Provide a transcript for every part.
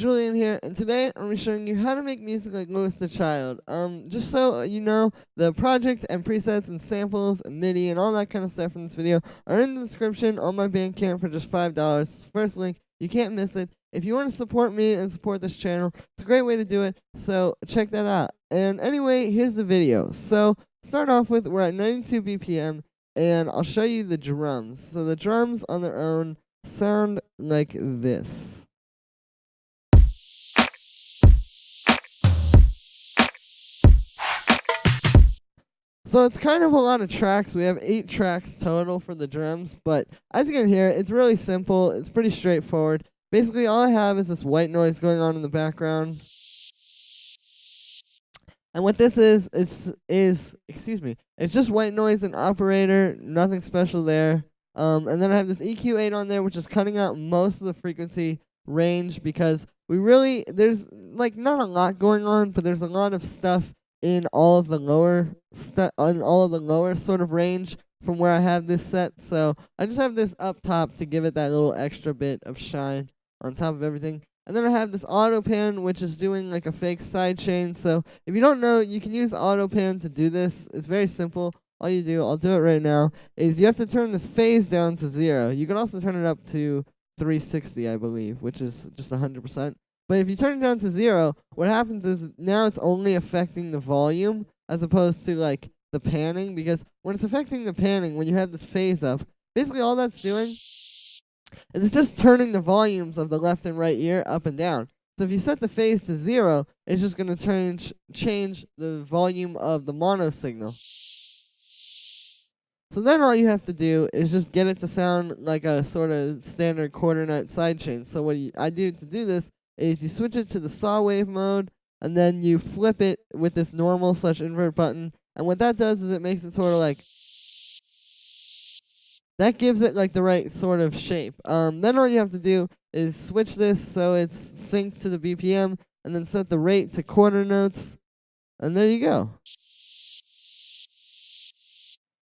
Julian here, and today I'm going to be showing you how to make music like Louis the Child. Just so you know, the project and presets and samples and MIDI and all that kind of stuff in this video are in the description on my Bandcamp for just $5. It's the first link. You can't miss it. If you want to support me and support this channel, it's a great way to do it, so check that out. And anyway, here's the video. So, start off with, we're at 92 BPM, and I'll show you the drums. So the drums on their own sound like this. So it's kind of a lot of tracks. We have 8 tracks total for the drums, but as you can hear, it's really simple. It's pretty straightforward. Basically, all I have is this white noise going on in the background. And what this is it's just white noise and operator, nothing special there. And then I have this EQ8 on there, which is cutting out most of the frequency range because there's like not a lot going on, but there's a lot of stuff in all of the lower sort of range from where I have this set. So I just have this up top to give it that little extra bit of shine on top of everything. And then I have this auto pan, which is doing like a fake sidechain. So if you don't know, you can use auto pan to do this. It's very simple. All you do, I'll do it right now, is you have to turn this phase down to 0. You can also turn it up to 360, I believe, which is just 100%. But if you turn it down to 0, what happens is now it's only affecting the volume as opposed to like the panning, because when it's affecting the panning, when you have this phase up, basically all that's doing is it's just turning the volumes of the left and right ear up and down. So if you set the phase to 0, it's just going to change the volume of the mono signal. So then all you have to do is just get it to sound like a sort of standard quarter note sidechain. So what I do to do this is you switch it to the saw wave mode, and then you flip it with this normal/invert button. And what that does is it makes it sort of like, that gives it like the right sort of shape. Then all you have to do is switch this so it's synced to the BPM, and then set the rate to quarter notes, and there you go.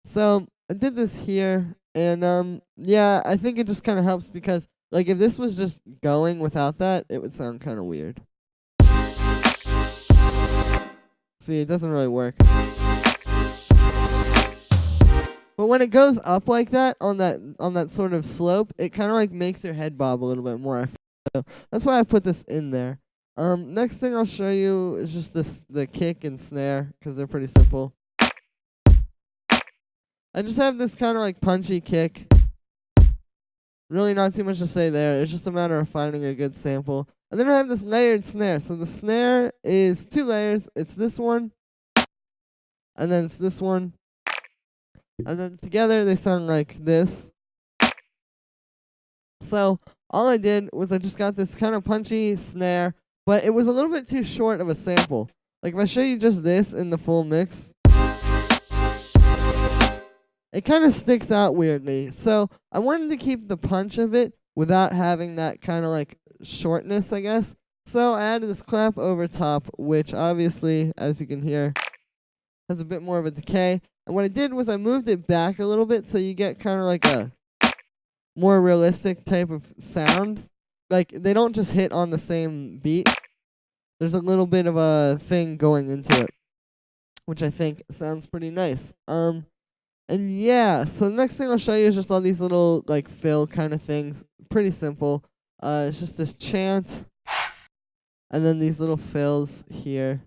So I did this here, and yeah, I think it just kind of helps because like if this was just going without that, it would sound kind of weird. See, it doesn't really work. But when it goes up like that on that sort of slope, it kind of like makes your head bob a little bit more. So that's why I put this in there. Next thing I'll show you is just the kick and snare, because they're pretty simple. I just have this kind of like punchy kick. Really not too much to say there. It's just a matter of finding a good sample. And then I have this layered snare. So the snare is 2 layers. It's this one, and then it's this one. And then together they sound like this. So all I did was I just got this kind of punchy snare, but it was a little bit too short of a sample. Like if I show you just this in the full mix, it kind of sticks out weirdly. So I wanted to keep the punch of it without having that kind of like shortness, I guess. So I added this clap over top, which obviously, as you can hear, has a bit more of a decay. And what I did was I moved it back a little bit so you get kind of like a more realistic type of sound. Like they don't just hit on the same beat. There's a little bit of a thing going into it, which I think sounds pretty nice. And yeah, so the next thing I'll show you is just all these little like fill kind of things. Pretty simple. It's just this chant, and then these little fills here.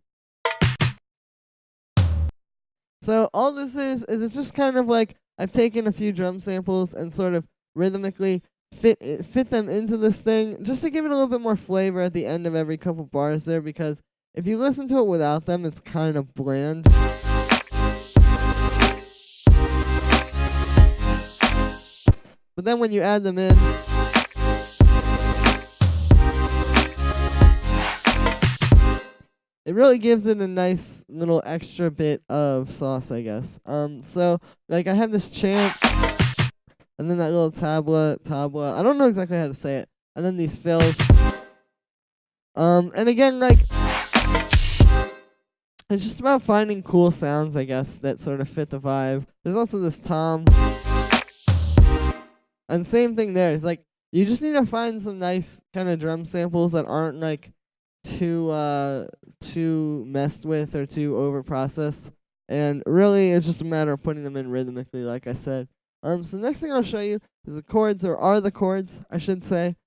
So all this is it's just kind of like I've taken a few drum samples and sort of rhythmically fit them into this thing just to give it a little bit more flavor at the end of every couple bars there, because if you listen to it without them, it's kind of bland. But then when you add them in, it really gives it a nice little extra bit of sauce, I guess. So like I have this chant, and then that little tabla. I don't know exactly how to say it. And then these fills. And again, like it's just about finding cool sounds, I guess, that sort of fit the vibe. There's also this tom. And same thing there. It's like You just need to find some nice kind of drum samples that aren't like too messed with or too over processed. And really, it's just a matter of putting them in rhythmically, like I said. So next thing I'll show you is the chords, or are the chords, I should say.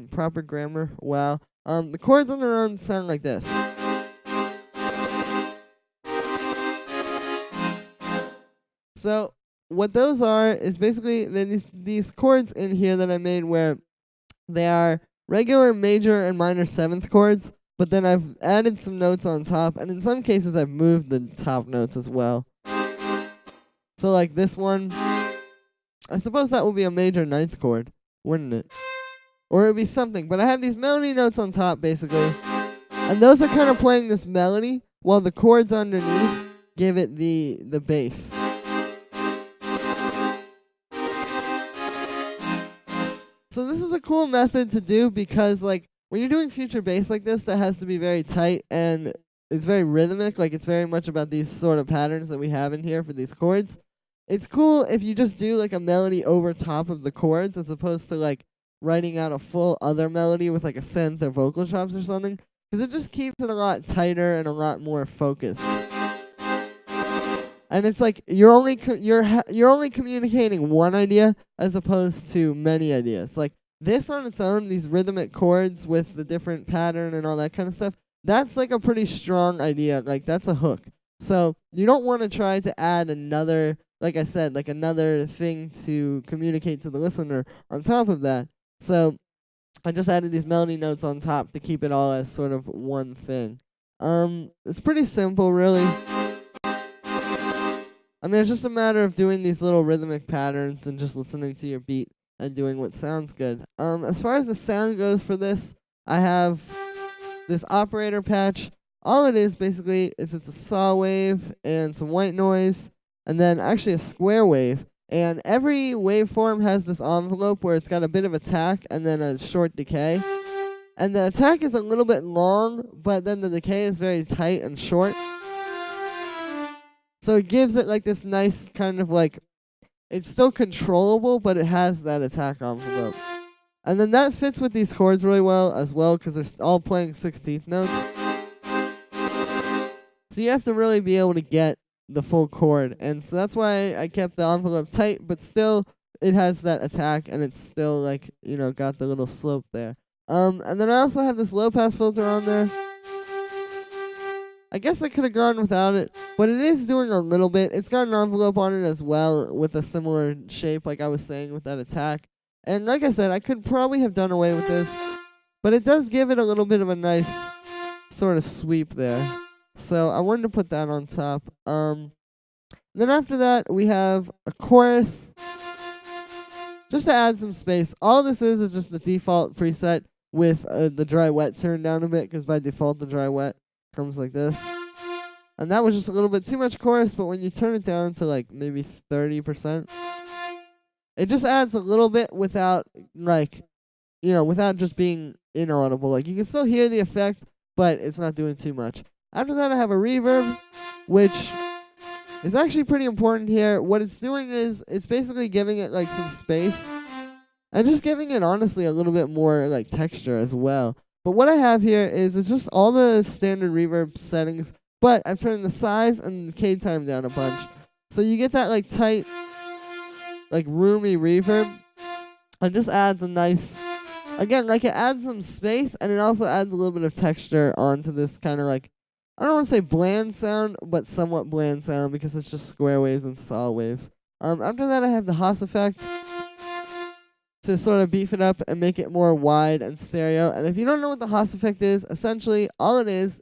Proper grammar. Wow. The chords on their own sound like this. So what those are is basically these chords in here that I made where they are regular major and minor seventh chords, but then I've added some notes on top, and in some cases I've moved the top notes as well. So like this one, I suppose that would be a major ninth chord, wouldn't it? Or it would be something, but I have these melody notes on top basically, and those are kind of playing this melody while the chords underneath give it the bass. So this is a cool method to do because like when you're doing future bass like this, that has to be very tight and it's very rhythmic. Like it's very much about these sort of patterns that we have in here for these chords. It's cool if you just do like a melody over top of the chords as opposed to like writing out a full other melody with like a synth or vocal chops or something, because it just keeps it a lot tighter and a lot more focused. And it's like you're only communicating one idea as opposed to many ideas. Like this on its own, these rhythmic chords with the different pattern and all that kind of stuff, that's like a pretty strong idea. Like that's a hook. So you don't want to try to add another, like I said, like another thing to communicate to the listener on top of that. So I just added these melody notes on top to keep it all as sort of one thing. It's pretty simple, really. I mean, it's just a matter of doing these little rhythmic patterns and just listening to your beat and doing what sounds good. As far as the sound goes for this, I have this operator patch. All it is basically is it's a saw wave and some white noise, and then actually a square wave. And every waveform has this envelope where it's got a bit of attack and then a short decay. And the attack is a little bit long, but then the decay is very tight and short. So it gives it like this nice kind of like, it's still controllable, but it has that attack envelope. And then that fits with these chords really well as well, because they're all playing 16th notes. So you have to really be able to get the full chord. And so that's why I kept the envelope tight, but still it has that attack and it's still like, you know, got the little slope there. And then I also have this low pass filter on there. I guess I could have gone without it, but it is doing a little bit. It's got an envelope on it as well with a similar shape, like I was saying, with that attack. And like I said, I could probably have done away with this, but it does give it a little bit of a nice sort of sweep there. So I wanted to put that on top. Then after that, we have a chorus. Just to add some space. All this is just the default preset with the dry wet turned down a bit, because by default the dry wet comes like this. And that was just a little bit too much chorus, but when you turn it down to like maybe 30%, it just adds a little bit without like, you know, without just being inaudible. Like you can still hear the effect, but it's not doing too much. After that I have a reverb, which is actually pretty important here. What it's doing is it's basically giving it like some space and just giving it honestly a little bit more like texture as well. But what I have here is it's just all the standard reverb settings, but I've turned the size and the decay time down a bunch. So you get that like tight, like roomy reverb. And just adds a nice, again, like it adds some space and it also adds a little bit of texture onto this kind of like, I don't want to say bland sound, but somewhat bland sound because it's just square waves and saw waves. After that I have the Haas effect to sort of beef it up and make it more wide and stereo. And if you don't know what the Haas effect is, essentially all it is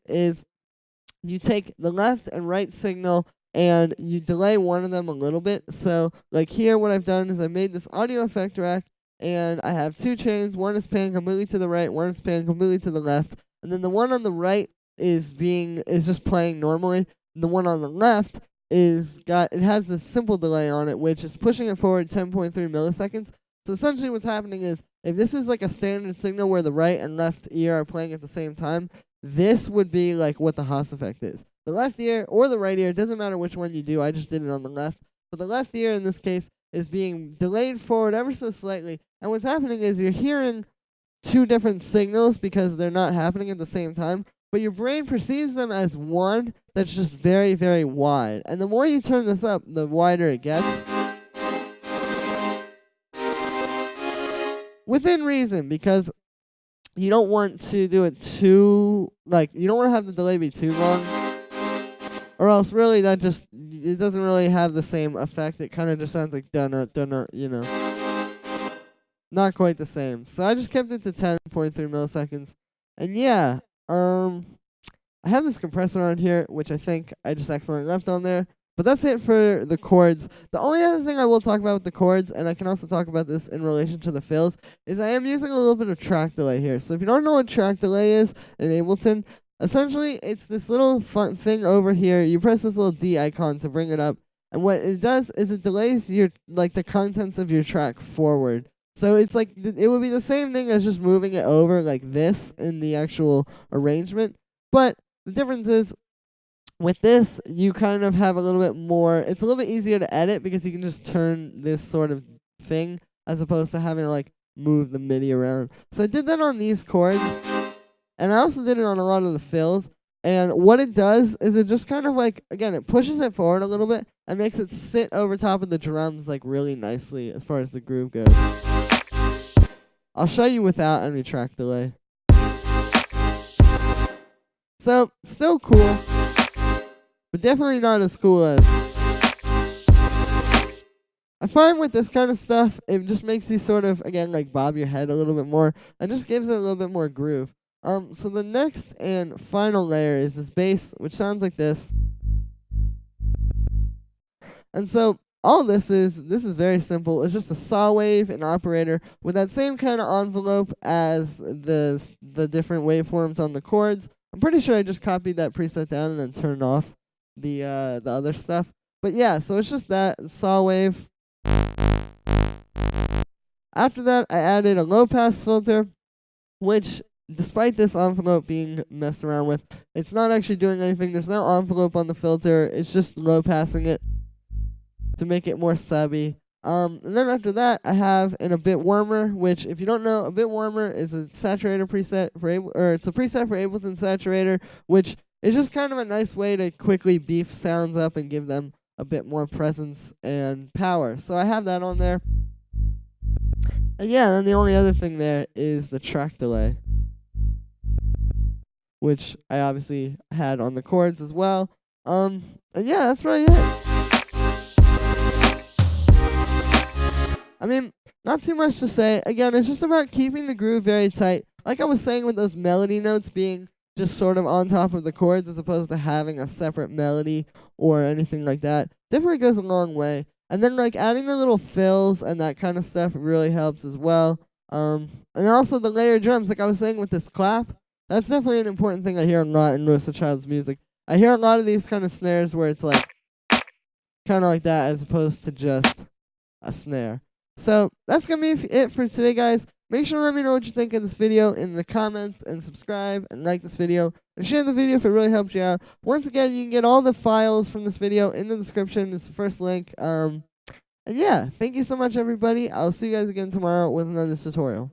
you take the left and right signal and you delay one of them a little bit. So like here what I've done is I made this audio effect rack and I have two chains. One is panning completely to the right, one is panning completely to the left. And then the one on the right is just playing normally. The one on the left it has this simple delay on it, which is pushing it forward 10.3 milliseconds. So essentially what's happening is, if this is like a standard signal where the right and left ear are playing at the same time, this would be like what the Haas effect is. The left ear or the right ear, it doesn't matter which one you do, I just did it on the left. But the left ear in this case is being delayed forward ever so slightly. And what's happening is you're hearing two different signals because they're not happening at the same time, but your brain perceives them as one that's just very, very wide. And the more you turn this up, the wider it gets. Within reason, because you don't want to do it too, you don't want to have the delay be too long, or else really it doesn't really have the same effect. It kind of just sounds like dunna, not quite the same. So I just kept it to 10.3 milliseconds. And yeah, I have this compressor on here, which I think I just accidentally left on there. But that's it for the chords. The only other thing I will talk about with the chords, and I can also talk about this in relation to the fills, is I am using a little bit of track delay here. So if you don't know what track delay is in Ableton, essentially it's this little fun thing over here. You press this little D icon to bring it up, and what it does is it delays the contents of your track forward. So it's like it would be the same thing as just moving it over like this in the actual arrangement, but the difference is, with this, you kind of have a little bit more, it's a little bit easier to edit because you can just turn this sort of thing as opposed to having to move the MIDI around. So I did that on these chords, and I also did it on a lot of the fills. And what it does is it just kind of again, it pushes it forward a little bit and makes it sit over top of the drums really nicely as far as the groove goes. I'll show you without any track delay. So, still cool, but definitely not as cool as. I find with this kind of stuff, it just makes you sort of, again, bob your head a little bit more, and just gives it a little bit more groove. So the next and final layer is this bass, which sounds like this. And so all this is very simple. It's just a saw wave and operator with that same kind of envelope as the different waveforms on the chords. I'm pretty sure I just copied that preset down and then turned off the other stuff. But yeah, so it's just that saw wave. After that, I added a low pass filter, which, despite this envelope being messed around with, it's not actually doing anything. There's no envelope on the filter. It's just low passing it to make it more subby. And then after that, I have a bit warmer, which, if you don't know, a bit warmer is a saturator preset it's a preset for Ableton Saturator, which is just kind of a nice way to quickly beef sounds up and give them a bit more presence and power. So I have that on there. And yeah, then the only other thing there is the track delay, which I obviously had on the chords as well. And yeah, that's really it. I mean, not too much to say. Again, it's just about keeping the groove very tight. Like I was saying with those melody notes being just sort of on top of the chords as opposed to having a separate melody or anything like that. Definitely goes a long way. And then adding the little fills and that kind of stuff really helps as well. And also the layered drums, like I was saying with this clap, that's definitely an important thing I hear a lot in Louis Child's music. I hear a lot of these kind of snares where it's kind of like that as opposed to just a snare. So that's going to be it for today, guys. Make sure to let me know what you think of this video in the comments, and subscribe and like this video and share the video if it really helped you out. Once again, you can get all the files from this video in the description. It's the first link. And yeah, thank you so much, everybody. I'll see you guys again tomorrow with another tutorial.